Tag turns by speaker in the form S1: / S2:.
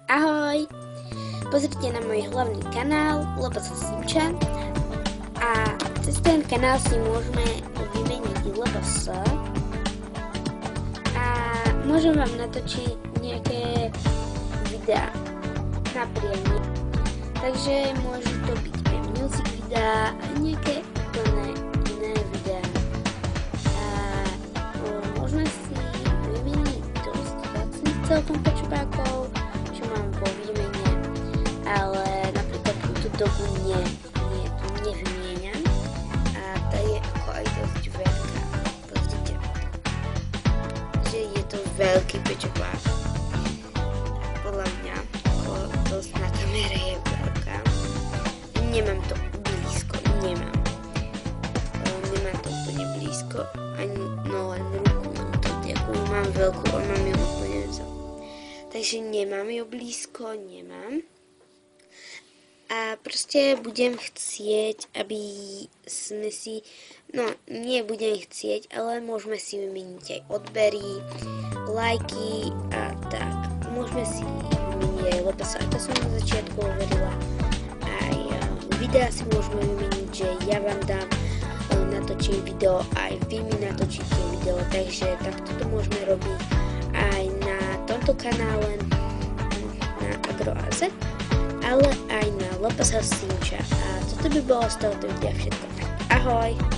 S1: Ahoj! Pozrite na môj hlavný kanál Lobasa Simča a cez ten kanál si môžeme vymeniť Lobasa a môžem vám natočiť nejaké videá na príjemný. Takže môžu to byť aj music videá a nejaké úplne iné videá. A môžeme si vymeniť dosť vacných celkom počúvákov, čo mám po výmene, ale napríklad túto dobu nevymieňam a tá je ako aj dosť veľká. Pozrite, že je to veľký pečoplák. Podľa mňa dosť na kamere je veľká. Nemám to blízko, nemám to úplne blízko, ani len ruku mám to takú, mám veľkú a mám ju úplne vzal. Takže nemám ju blízko, nemám. A proste budem chcieť, aby sme si, nebudem chcieť, ale môžeme si vymeniť aj odbery, lajky a tak. Môžeme si vymeniť aj Lobasa, ako som na začiatku hovorila. Aj videá si môžeme vymeniť, že ja vám dám natočím video, aj vy mi natočíte video, takže takto to môžeme robiť aj na tomto kanále, na AgroAZ, ale aj na Lobasa Simča. A toto by bolo z tohoto videa všetko. Ahoj!